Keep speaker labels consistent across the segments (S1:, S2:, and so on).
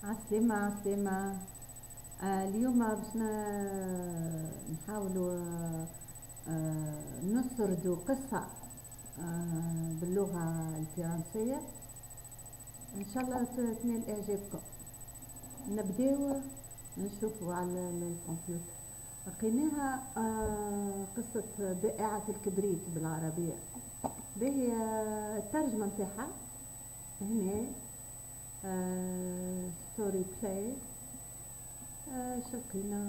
S1: عسلامة عسلامة. اليوم باش نحاولوا نسردوا قصة باللغة الفرنسية، إن شاء الله تنال إعجابكم. نبداو نشوفوا على الكمبيوتر، لقيناها قصة بائعة الكبريت بالعربية. باهي الترجمة نتاعها هنا ستوري بلاي. شلقينا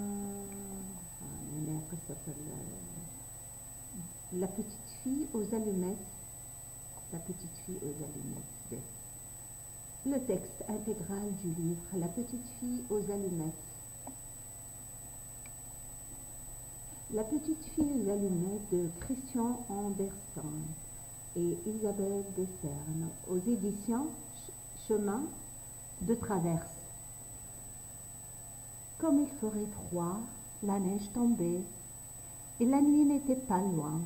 S1: هنا قصة La petite fille aux allumettes. La petite fille aux allumettes. Le texte intégral du livre La petite fille aux allumettes. La petite fille aux allumettes de Christian Andersen et Isabelle Dessernes aux éditions Chemin de Traverse. Comme il ferait froid, la neige tombait et la nuit n'était pas loin.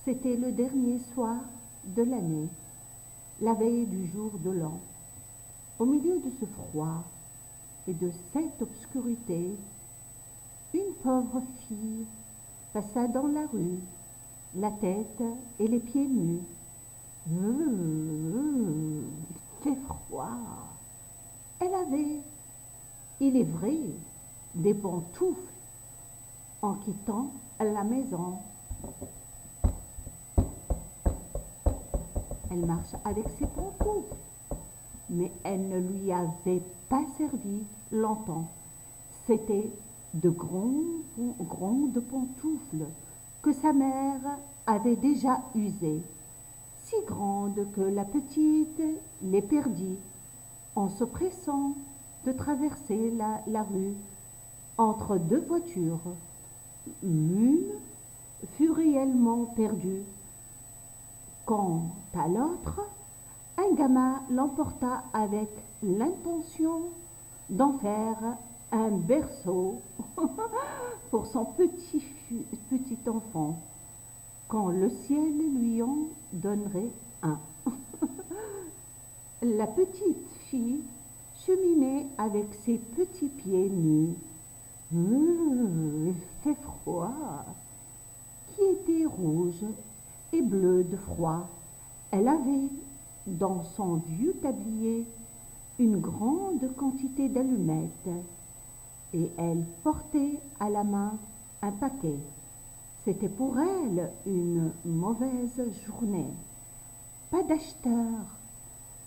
S1: C'était le dernier soir de l'année, la veille du jour de l'an. Au milieu de ce froid et de cette obscurité, une pauvre fille passa dans la rue, la tête et les pieds nus. Il fait froid. Elle avait, il est vrai, des pantoufles en quittant la maison. Elle marche avec ses pantoufles, mais elles ne lui avaient pas servi longtemps. C'était de grandes pantoufles que sa mère avait déjà usées, si grandes que la petite les perdit en se pressant de traverser la rue entre deux voitures. L'une fut réellement perdue. Quant à l'autre, un gamin l'emporta avec l'intention d'en faire un berceau pour son petit enfant, quand le ciel lui en donnerait un. La petite fille cheminait avec ses petits pieds nus. Il fait froid, qui était rouge et bleu de froid. Elle avait dans son vieux tablier une grande quantité d'allumettes et elle portait à la main un paquet. C'était pour elle une mauvaise journée. Pas d'acheteur,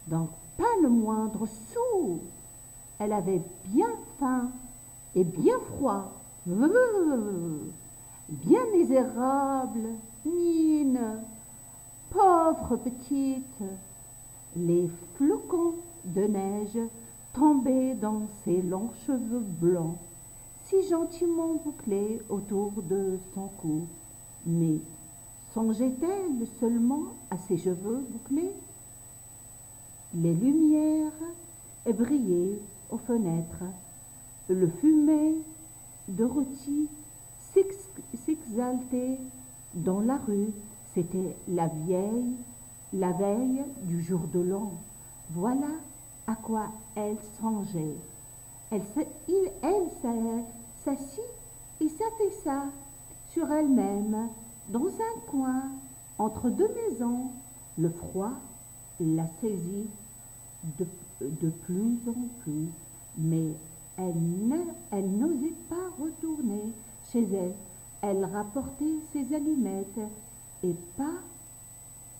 S1: donc pas le moindre sou. Elle avait bien faim et bien froid. Bien misérable, mine, pauvre petite. Les flocons de neige tombaient dans ses longs cheveux blancs, si gentiment bouclés autour de son cou. Mais songeait-elle seulement à ses cheveux bouclés? Les lumières brillaient aux fenêtres. Le fumet de rôti s'exaltait dans la rue. C'était la veille du jour de l'an. Voilà à quoi elle songeait. Elle s'assit et s'affaissa sur elle-même dans un coin entre deux maisons. Le froid la saisit de plus en plus, mais elle n'osait pas retourner chez elle. Elle rapportait ses allumettes et pas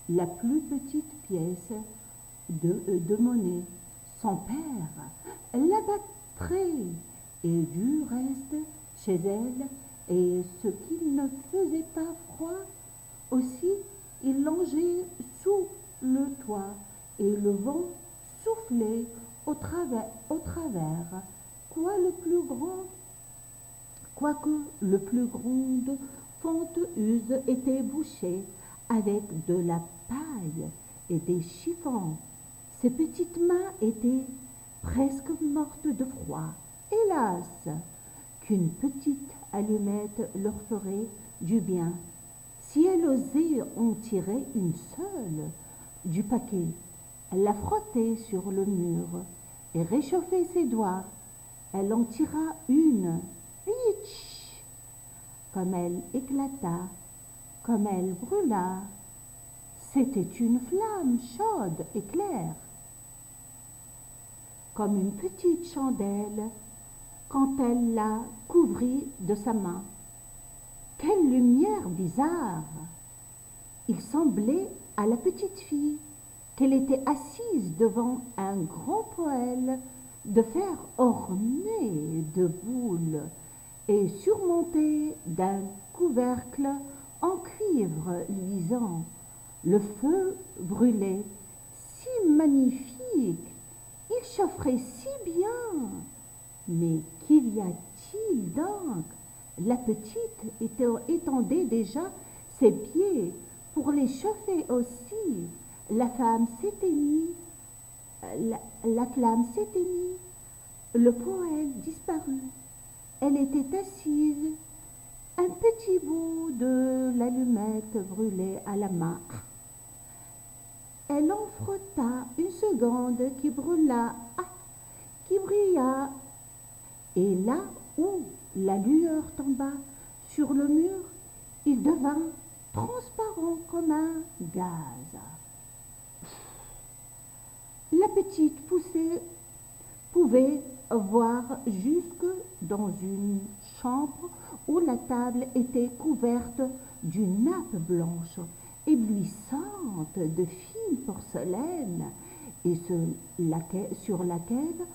S1: la plus petite pièce de monnaie. Son père l'abattrait et du reste chez elle, et ce qu'il ne faisait pas froid, aussi il longeait sous le toit et le vent soufflait au travers. Quoique le plus grande fente use était bouchée avec de la paille et des chiffons. Ses petites mains étaient presque mortes de froid. Hélas, qu'une petite allumette leur ferait du bien si elle osait en tirer une seule du paquet. Elle la frottait sur le mur et réchauffait ses doigts. Elle en tira une. Hitch! Comme elle éclata, comme elle brûla. C'était une flamme chaude et claire, comme une petite chandelle quand elle la couvrit de sa main. Quelle lumière bizarre! Il semblait à la petite fille qu'elle était assise devant un grand poêle de fer orné de boules et surmonté d'un couvercle en cuivre luisant. Le feu brûlait si magnifique, il chaufferait si bien. Mais qu'y a-t-il donc? La petite étendait déjà ses pieds pour les chauffer aussi. La flamme s'éteignit, le poêle disparut. Elle était assise, un petit bout de l'allumette brûlait à la main. Elle en frotta une seconde qui brûla, qui brilla, et là où la lueur tomba sur le mur, il devint transparent comme un gaz. La petite pouvait voir jusque dans une chambre où la table était couverte d'une nappe blanche éblouissante de fine porcelaine et sur laquelle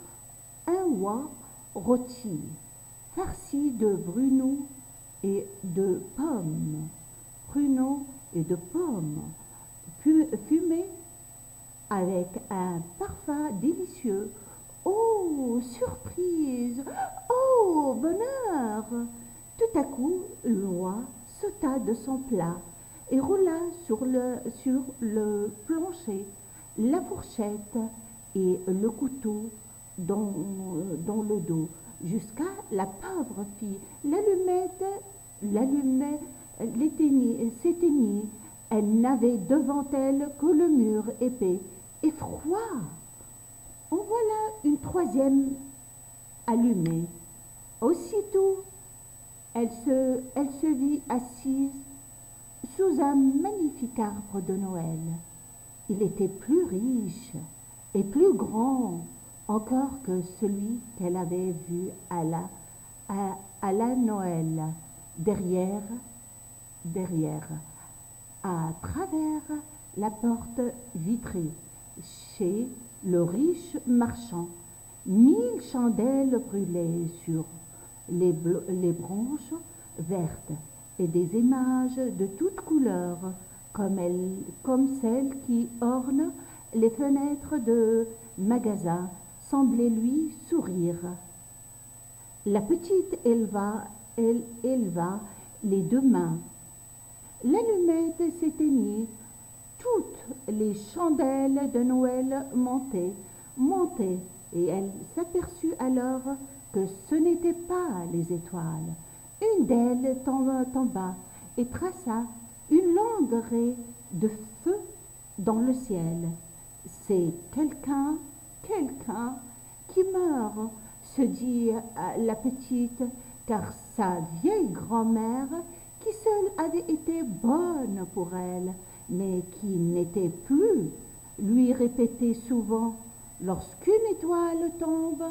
S1: un oie rôti, farci de pruneaux et de pommes, fumait avec un parfum délicieux. Oh, surprise! Oh, bonheur! Tout à coup, l'oie sauta de son plat et roula sur le plancher la fourchette et le couteau dans le dos, jusqu'à la pauvre fille. L'allumette s'éteignit. Elle n'avait devant elle que le mur épais et froid. En voilà une troisième allumée. Aussitôt, elle se vit assise sous un magnifique arbre de Noël. Il était plus riche et plus grand encore que celui qu'elle avait vu à la Noël, derrière, à travers la porte vitrée, chez le riche marchand. 1000 chandelles brûlaient sur les branches vertes et des images de toutes couleurs, comme celles qui ornent les fenêtres de magasins, semblaient lui sourire. La petite éleva les deux mains. L'allumette s'éteignit. Toutes les chandelles de Noël montaient, et elle s'aperçut alors que ce n'étaient pas les étoiles. Une d'elles tomba et traça une longue raie de feu dans le ciel. C'est quelqu'un qui meurt, se dit la petite, car sa vieille grand-mère, qui seule avait été bonne pour elle, mais qui n'était plus, lui répétait souvent: lorsqu'une étoile tombe,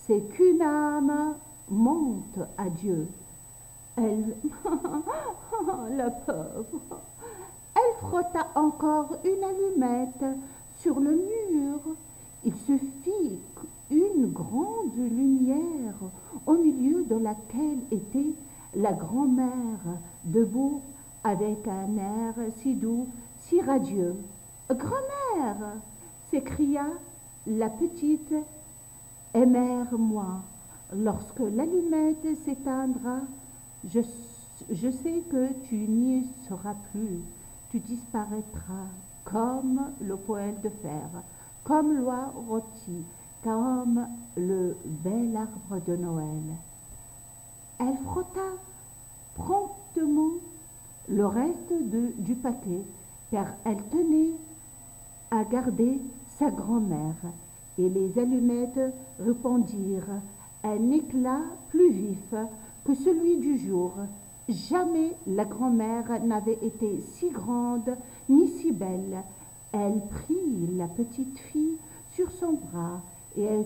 S1: c'est qu'une âme monte à Dieu. Elle, la pauvre, elle frotta encore une allumette sur le mur. Il se fit une grande lumière au milieu de laquelle était la grand-mère, debout avec un air si doux, si radieux. Grand-mère, s'écria la petite, aimère-moi. Lorsque l'allumette s'éteindra, je sais que tu n'y seras plus. Tu disparaîtras comme le poêle de fer, comme l'oie rôtie, comme le bel arbre de Noël. Elle frotta promptement le reste du paquet, car elle tenait à garder sa grand-mère, et les allumettes répandirent un éclat plus vif que celui du jour. Jamais la grand-mère n'avait été si grande ni si belle. Elle prit la petite fille sur son bras et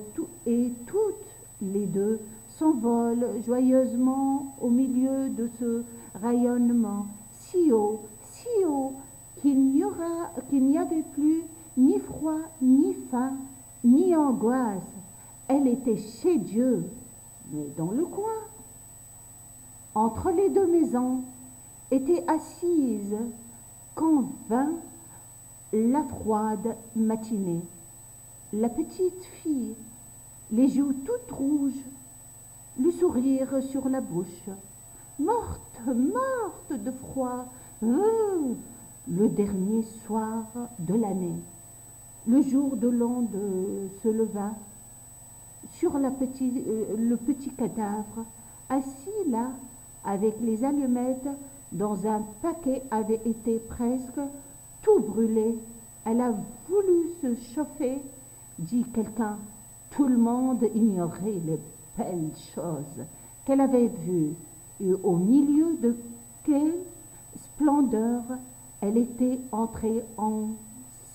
S1: toutes les deux s'envolent joyeusement au milieu de ce rayonnement si haut qu'il n'y avait plus ni froid, ni faim, ni angoisse. Elle était chez Dieu, mais dans le coin. Entre les deux maisons, était assise quand vint la froide matinée. La petite fille, les joues toutes rouges, le sourire sur la bouche, morte de froid, le dernier soir de l'année. Le jour de l'an se leva sur le petit cadavre, assis là, avec les allumettes dans un paquet avait été presque tout brûlé. Elle a voulu se chauffer, dit quelqu'un. Tout le monde ignorait les belles choses qu'elle avait vues et au milieu de quelle splendeur elle était entrée en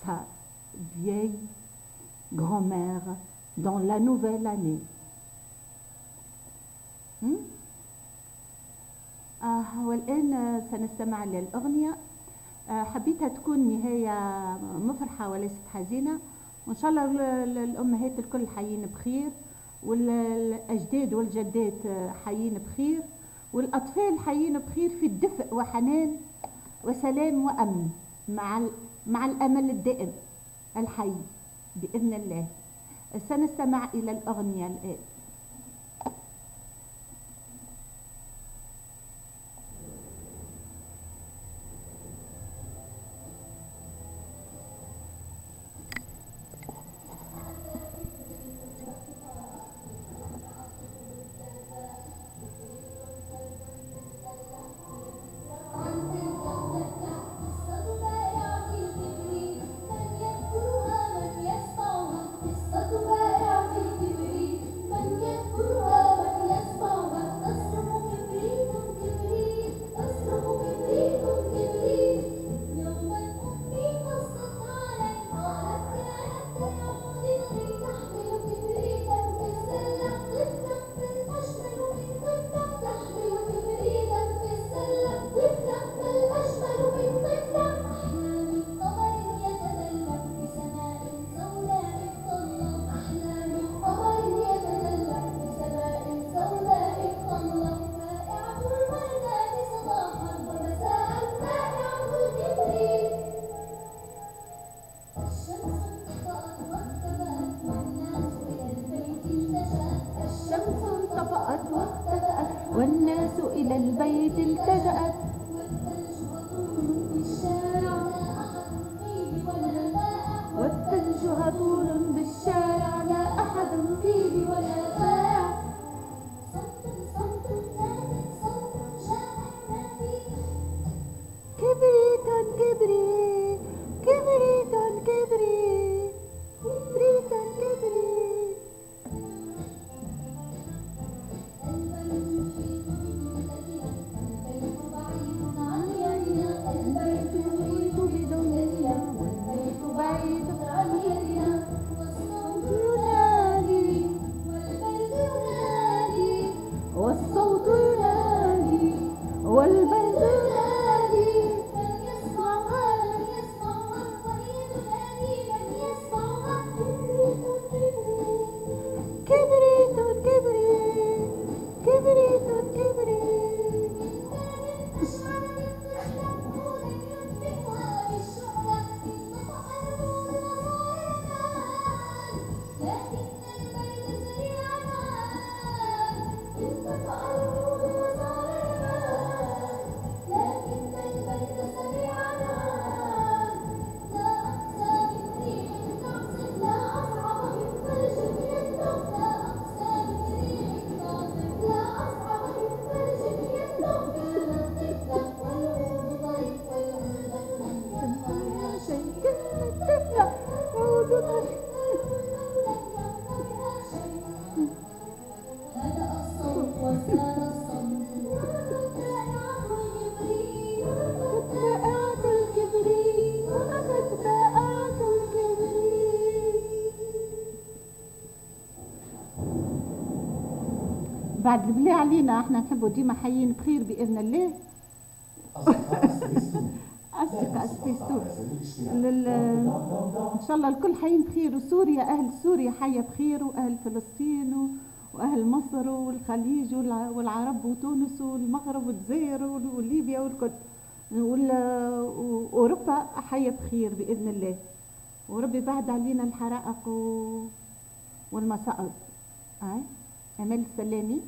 S1: sa vieille grand-mère dans la nouvelle année. والآن سنستمع للأغنية. حبيتها تكون نهاية مفرحة وليست حزينة، وإن شاء الله الأمهات الكل حيين بخير، والأجداد والجدات حيين بخير، والأطفال حيين بخير في الدفء وحنان وسلام وأمن مع الأمل الدائم الحي بإذن الله. سنستمع إلى الأغنية الآن. والناس إلى البيت التجأت والثلج هطول بالشارع لا أحد فيه ولا باع كبريت كبريت كبريت كبريت كبريت كبريت والصوت ينادي والبلد ينادي من يسمعها من يسمعها وهي تنادي من يسمعها كبريت كبريت كبريت كبريت أشعل بالطفلة يطفئها بالشعلة انطفأ النور وصار لكن البيت سريعا انطفأ النور وصار لكن البيت سريعا لا أقسى من ريح تعصف لا أصعب من ثلج ينطق لا أقسى من ريح تعصف لا أصعب من ثلج ينطق كان الطفلة والعود طريق والعود لم يبقى شيء كلمة طفلة عود طريق بعد بالله علينا احنا نحبوا ديما حيين بخير باذن الله. أصدقاء سبيستون إن شاء الله الكل حيين بخير، وسوريا أهل سوريا حية بخير، وأهل فلسطين وأهل مصر والخليج والعرب وتونس والمغرب والجزائر وليبيا والكل وأوروبا حية بخير بإذن الله، وربي بعد علينا الحرائق والمصائب. أمل السلامي.